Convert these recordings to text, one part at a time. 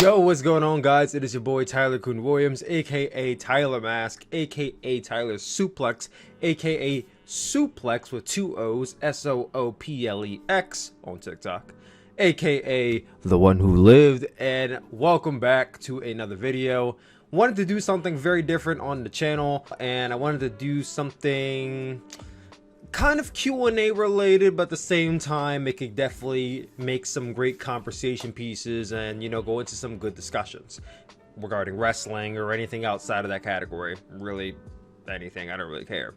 Yo, what's going on, guys? It is your boy Tyler-kun Williams, aka Tyler Mask, aka Tyler Suplex, aka Suplex with two O's, SOOPLEX on TikTok, aka the one who lived, and welcome back to another video. Wanted to do something very different on the channel, and I wanted to do something kind of Q&A related, but at the same time it could definitely make some great conversation pieces and, you know, go into some good discussions regarding wrestling or anything outside of that category. Really anything, I don't really care.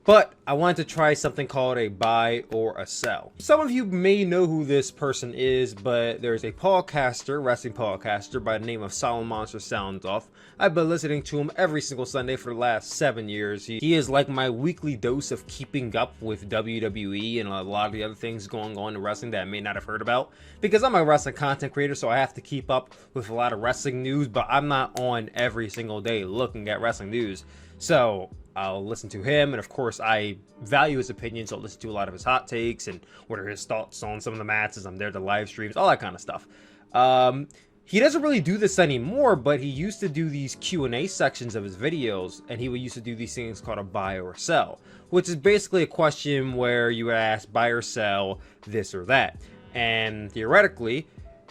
But I wanted to try something called a buy or a sell. Some of you may know who this person is, but there's a podcaster, wrestling podcaster by the name of Solid Monster Sounds Off. I've been listening to him every single Sunday for the last 7 years. He is like my weekly dose of keeping up with WWE and a lot of the other things going on in wrestling that I may not have heard about. Because I'm a wrestling content creator, so I have to keep up with a lot of wrestling news, but I'm not on every single day looking at wrestling news. So I'll listen to him, and of course I value his opinion, so I'll listen to a lot of his hot takes and what are his thoughts on some of the matches. I'm there to live streams, all that kind of stuff. He doesn't really do this anymore, but he used to do these Q&A sections of his videos, and he would used to do these things called a buy or sell, which is basically a question where you would ask buy or sell this or that. And theoretically,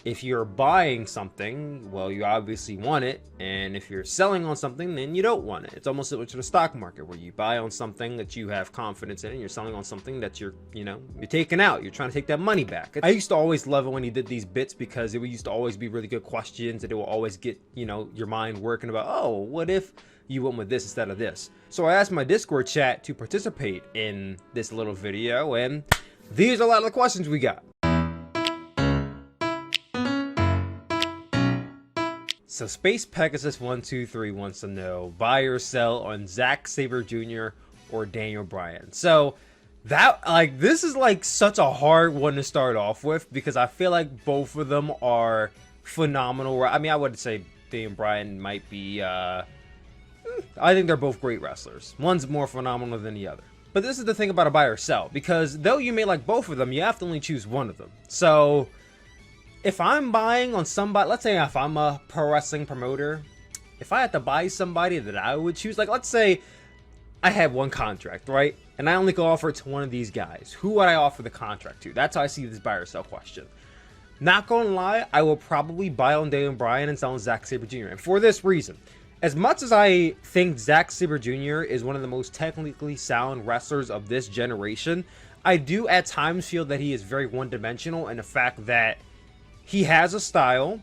if you're buying something, well, you obviously want it, and if you're selling on something, then you don't want it. It's almost similar to the stock market, where you buy on something that you have confidence in, and you're selling on something that you're taking out. You're trying to take that money back. I used to always love it when he did these bits, because it used to always be really good questions, and it will always get, you know, your mind working about, oh, what if you went with this instead of this? So I asked my Discord chat to participate in this little video, and these are a lot of the questions we got. So Space Pegasus 123 wants to know buy or sell on Zack Sabre Jr. or Daniel Bryan. So that, like, this is like such a hard one to start off with, because I feel like both of them are phenomenal. I mean, I would say Daniel Bryan might be I think they're both great wrestlers. One's more phenomenal than the other. But this is the thing about a buy or sell, because though you may like both of them, you have to only choose one of them. So if I'm buying on somebody, let's say if I'm a pro wrestling promoter, if I had to buy somebody that I would choose, like let's say I had one contract, right? And I only could offer it to one of these guys. Who would I offer the contract to? That's how I see this buy or sell question. Not gonna lie, I will probably buy on Daniel Bryan and sell on Zack Sabre Jr. And for this reason, as much as I think Zack Sabre Jr. is one of the most technically sound wrestlers of this generation, I do at times feel that he is very one-dimensional in the fact that he has a style,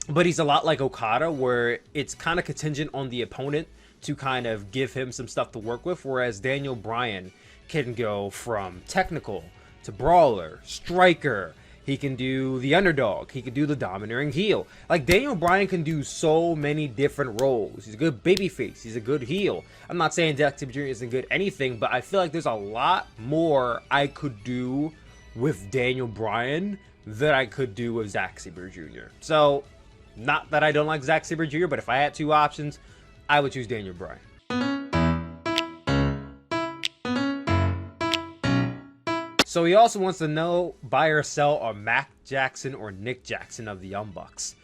but he's a lot like Okada, where it's kind of contingent on the opponent to kind of give him some stuff to work with, whereas Daniel Bryan can go from technical to brawler, striker. He can do the underdog. He can do the domineering heel. Like, Daniel Bryan can do so many different roles. He's a good babyface. He's a good heel. I'm not saying Zack Sabre Jr. isn't good at anything, but I feel like there's a lot more I could do with Daniel Bryan that I could do with Zack Sabre Jr. So, not that I don't like Zack Sabre Jr., but if I had two options, I would choose Daniel Bryan. So he also wants to know buy or sell on Mac Jackson or Nick Jackson of the Young Bucks.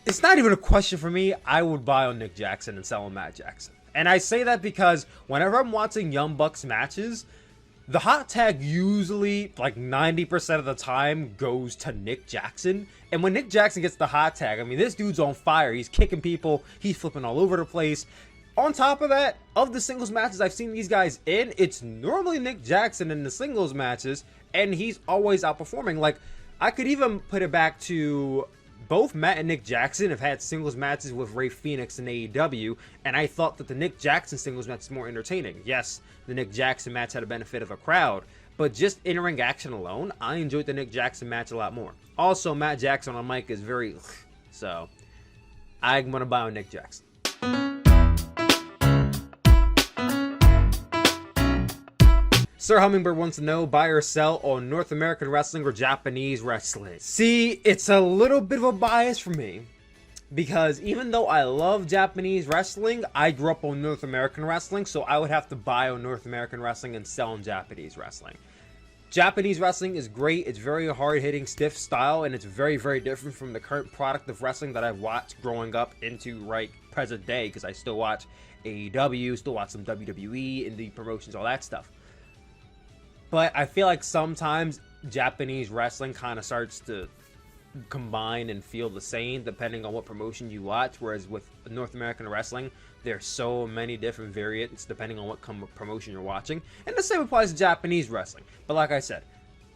It's not even a question for me. I would buy on Nick Jackson and sell on Mac Jackson. And I say that because whenever I'm watching Young Bucks matches, the hot tag usually, like 90% of the time, goes to Nick Jackson. And when Nick Jackson gets the hot tag, I mean, this dude's on fire. He's kicking people. He's flipping all over the place. On top of that, of the singles matches I've seen these guys in, it's normally Nick Jackson in the singles matches, and he's always outperforming. Like, I could even put it back to both Matt and Nick Jackson have had singles matches with Ray Phoenix in AEW, and I thought that the Nick Jackson singles match is more entertaining. Yes, the Nick Jackson match had a benefit of a crowd, but just in-ring action alone, I enjoyed the Nick Jackson match a lot more. Also, Matt Jackson on mic is very so I'm gonna buy on Nick Jackson. Sir Hummingbird wants to know buy or sell on North American wrestling or Japanese wrestling. See, it's a little bit of a bias for me, because even though I love Japanese wrestling, I grew up on North American wrestling, so I would have to buy on North American wrestling and sell on Japanese wrestling. Japanese wrestling is great. It's very hard-hitting, stiff style, and it's very, very different from the current product of wrestling that I've watched growing up into right present day, because I still watch AEW, still watch some WWE, indie promotions, all that stuff. But I feel like sometimes Japanese wrestling kind of starts to combine and feel the same depending on what promotion you watch, whereas with North American wrestling, there's so many different variants depending on what promotion you're watching, and the same applies to Japanese wrestling. But like I said,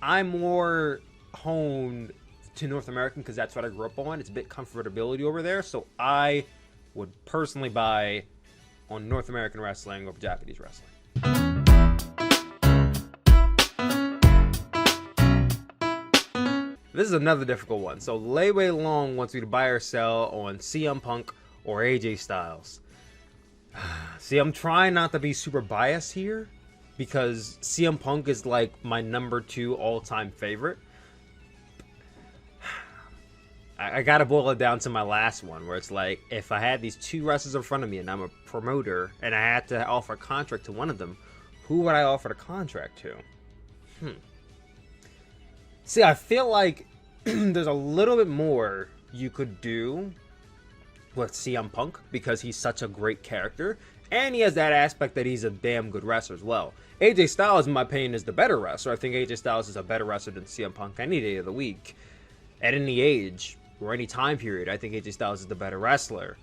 I'm more honed to North American because that's what I grew up on. It's a bit comfortability over there, so I would personally buy on North American wrestling over Japanese wrestling. This is another difficult one. So Leeway Long wants me to buy or sell on CM Punk or AJ Styles. See, I'm trying not to be super biased here because CM Punk is like my number 2 all-time favorite. I gotta boil it down to my last one, where it's like, if I had these 2 wrestlers in front of me and I'm a promoter and I had to offer a contract to one of them, who would I offer the contract to? See, I feel like there's a little bit more you could do with CM Punk because he's such a great character, and he has that aspect that he's a damn good wrestler as well. AJ Styles, in my opinion, is the better wrestler. I think AJ Styles is a better wrestler than CM Punk any day of the week. At any age or any time period, I think AJ Styles is the better wrestler.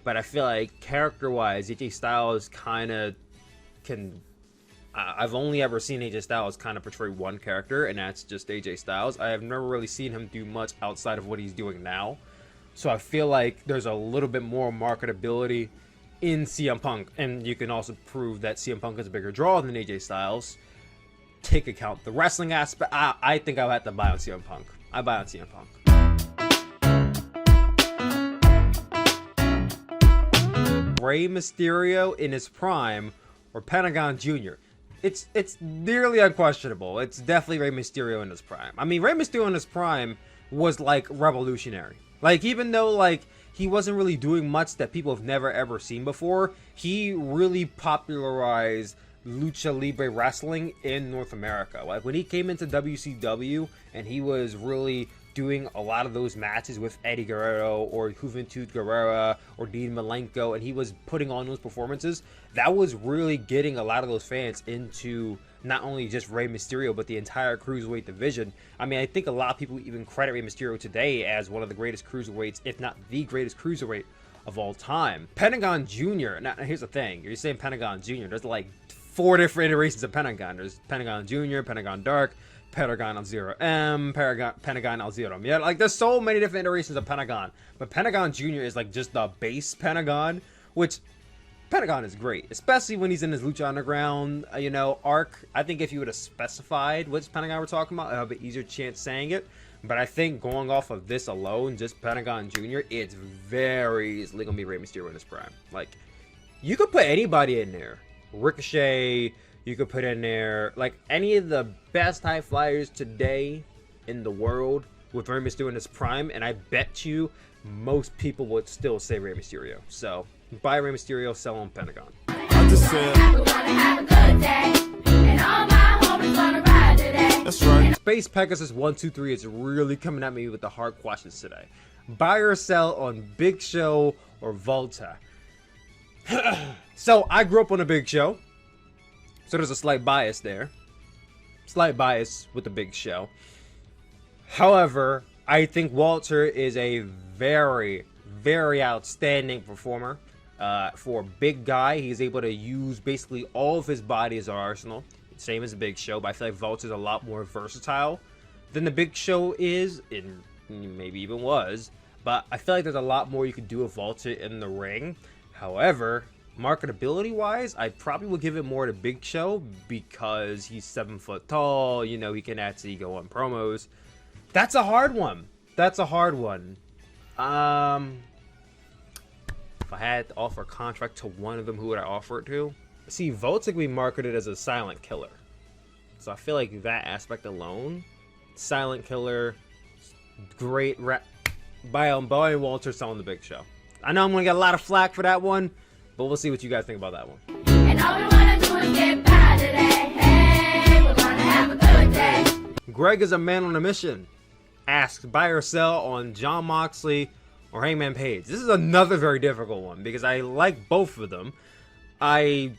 But I feel like character-wise, AJ Styles kind of can... I've only ever seen AJ Styles kind of portray one character, and that's just AJ Styles. I have never really seen him do much outside of what he's doing now. So I feel like there's a little bit more marketability in CM Punk. And you can also prove that CM Punk is a bigger draw than AJ Styles. Take account the wrestling aspect. I think I'll have to buy on CM Punk. I buy on CM Punk. Rey Mysterio in his prime or Pentagon Jr.? It's nearly unquestionable. It's definitely Rey Mysterio in his prime. I mean, Rey Mysterio in his prime was like revolutionary. Like, even though like he wasn't really doing much that people have never ever seen before, he really popularized lucha libre wrestling in North America. Like when he came into WCW and he was really doing a lot of those matches with Eddie Guerrero or Juventud Guerrera or Dean Malenko, and he was putting on those performances, that was really getting a lot of those fans into not only just Rey Mysterio, but the entire cruiserweight division. I mean, I think a lot of people even credit Rey Mysterio today as one of the greatest cruiserweights, if not the greatest cruiserweight of all time. Pentagon Jr. Now, here's the thing. You're saying Pentagon Jr. There's like 4 different iterations of Pentagon. There's Pentagon Jr., Pentagon Dark, Pentagon L0M, Pentagon L0M. Yeah, like there's so many different iterations of Pentagon. But Pentagon Jr. is like just the base Pentagon, which Pentagon is great, especially when he's in his Lucha Underground, arc. I think if you would have specified which Pentagon we're talking about, I'd have an easier chance saying it. But I think going off of this alone, just Pentagon Jr., it's very easily going to be Rey Mysterio in his prime. Like, you could put anybody in there. Ricochet, you could put in there, like, any of the best high flyers today in the world with Rey Mysterio in his prime, and I bet you most people would still say Rey Mysterio. So, buy Rey Mysterio, sell on Pentagon. I just said, that's right. Space Pegasus 123 is really coming at me with the hard questions today. Buy or sell on Big Show or Volta? So I grew up on a Big Show, so there's a slight bias there. Slight bias with the Big Show. However, I think Walter is a very, very outstanding performer. For a big guy, he's able to use basically all of his body as an arsenal. Same as the Big Show, but I feel like Walter's a lot more versatile than the Big Show is, and maybe even was. But I feel like there's a lot more you could do with Walter in the ring. However, marketability-wise, I probably would give it more to Big Show because he's 7 foot tall. He can actually go on promos. That's a hard one. That's a hard one. If I had to offer a contract to one of them, who would I offer it to? See, Volta can be marketed as a silent killer. So I feel like that aspect alone, silent killer, great rap. Buy Walter selling the Big Show. I know I'm going to get a lot of flack for that one, but we'll see what you guys think about that one. And all we want to do is get by today. Hey, we're going to have a good day. Greg is a man on a mission. Ask, buy or sell on Jon Moxley or Hangman Page. This is another very difficult one because I like both of them. I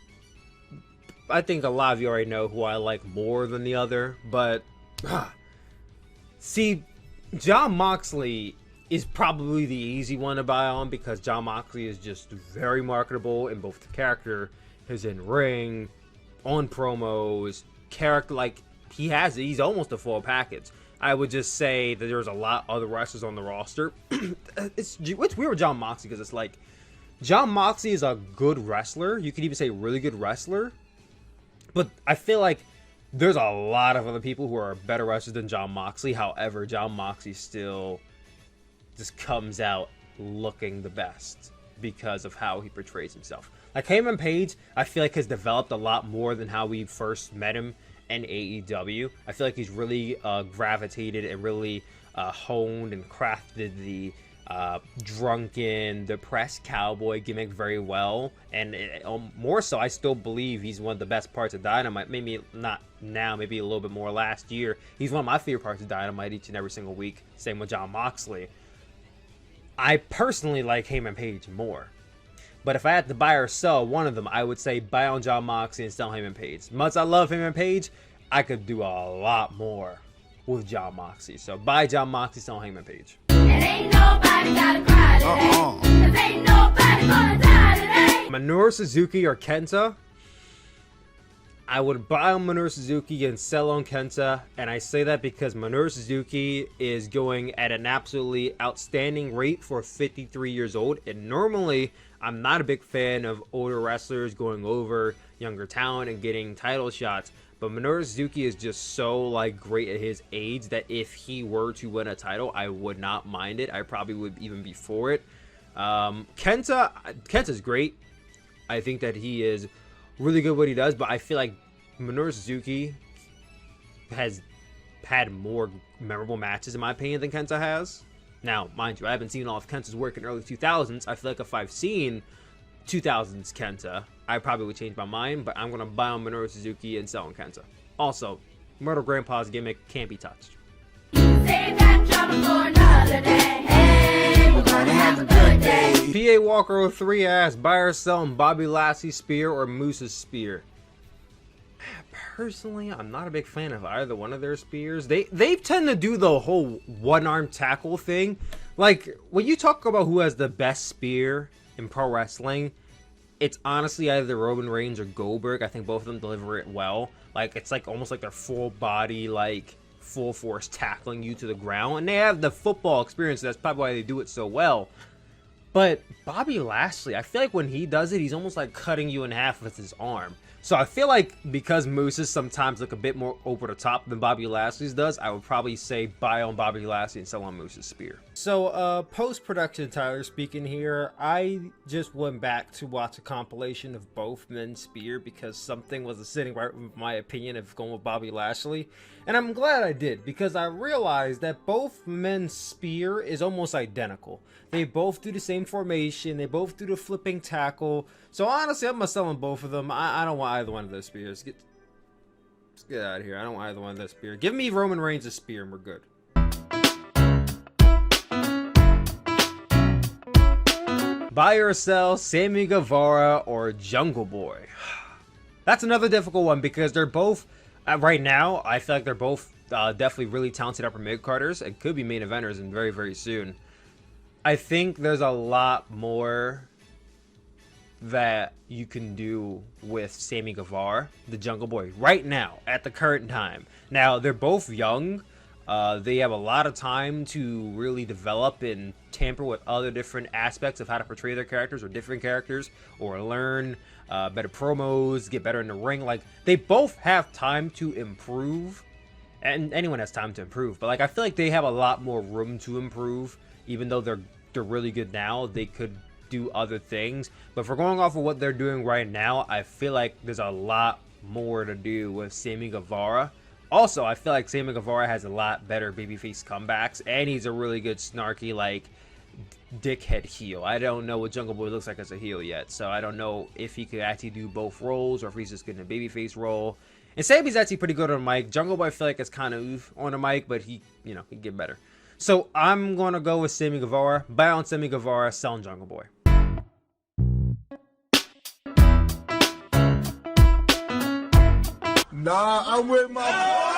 think a lot of you already know who I like more than the other, but see, Jon Moxley is probably the easy one to buy on because Jon Moxley is just very marketable in both the character, his in-ring, on promos, character, like, he's almost a full package. I would just say that there's a lot of other wrestlers on the roster. It's weird with Jon Moxley because it's like, Jon Moxley is a good wrestler. You could even say really good wrestler. But I feel like there's a lot of other people who are better wrestlers than Jon Moxley. However, Jon Moxley still just comes out looking the best because of how he portrays himself. Like Hangman Page, I feel like has developed a lot more than how we first met him in AEW. I feel like he's really gravitated and really honed and crafted the drunken, depressed cowboy gimmick very well. And more so, I still believe he's one of the best parts of Dynamite. Maybe not now, maybe a little bit more last year. He's one of my favorite parts of Dynamite each and every single week. Same with Jon Moxley. I personally like Hangman Page more. But if I had to buy or sell one of them, I would say buy on Jon Moxley and sell Hangman Page. Much I love Hangman Page, I could do a lot more with Jon Moxley. So buy Jon Moxley, sell Hangman Page. And ain't nobody gotta cry today. 'Cause ain't nobody gonna die today. Minoru Suzuki or Kenta? I would buy on Minoru Suzuki and sell on Kenta, and I say that because Minoru Suzuki is going at an absolutely outstanding rate for 53 years old, and normally I'm not a big fan of older wrestlers going over younger talent and getting title shots, but Minoru Suzuki is just so like great at his age that if he were to win a title, I would not mind it. I probably would even be for it. Kenta's great. I think that he is really good at what he does, but I feel like Minoru Suzuki has had more memorable matches in my opinion than Kenta has. Now, mind you, I haven't seen all of Kenta's work in early 2000s. I feel like if I've seen 2000s Kenta, I probably would change my mind, but I'm going to buy on Minoru Suzuki and sell on Kenta. Also, Murder Grandpa's gimmick can't be touched. Save that trouble for another day. Hey, we're gonna have a good day. PA Walker 03 asks, buy or sell on Bobby Lashley's spear or Moose's spear? Personally, I'm not a big fan of either one of their spears. They tend to do the whole one-arm tackle thing. Like, when you talk about who has the best spear in pro wrestling, it's honestly either Roman Reigns or Goldberg. I think both of them deliver it well. Like, it's like almost like their full body, like, full force tackling you to the ground. And they have the football experience. So that's probably why they do it so well. But Bobby Lashley, I feel like when he does it, he's almost like cutting you in half with his arm. So I feel like because Moose's sometimes look a bit more over the top than Bobby Lashley's does, I would probably say buy on Bobby Lashley and sell on Moose's spear. So post-production, Tyler speaking here, I just went back to watch a compilation of both men's spear because something wasn't sitting right with my opinion of going with Bobby Lashley. And I'm glad I did because I realized that both men's spear is almost identical. They both do the same formation. They both do the flipping tackle. So honestly, I'm going to sell on both of them. I don't want either one of those spears. Let's get out of here. I don't want either one of those spears. Give me Roman Reigns' spear and we're good. Buy or sell Sammy Guevara or Jungle Boy? That's another difficult one because they're both, right now, I feel like they're both definitely really talented upper mid-carders and could be main eventers and very, very soon. I think there's a lot more that you can do with Sammy Guevara, the Jungle Boy, right now, at the current time. Now, they're both young. They have a lot of time to really develop and tamper with other different aspects of how to portray their characters or different characters or learn better promos, get better in the ring. Like, they both have time to improve, and anyone has time to improve. But, like, I feel like they have a lot more room to improve, even though they're really good now. They could do other things, but if we're going off of what they're doing right now, I feel like there's a lot more to do with Sammy Guevara. Also, I feel like Sammy Guevara has a lot better babyface comebacks, and he's a really good snarky, like, dickhead heel. I don't know what Jungle Boy looks like as a heel yet, so I don't know if he could actually do both roles or if he's just getting a babyface role. And Sammy's actually pretty good on the mic. Jungle Boy, I feel like is kind of on the mic, but he, you know, he get better. So I'm gonna go with Sammy Guevara. Buy on Sammy Guevara, sell on Jungle Boy. Nah, I'm with my boy.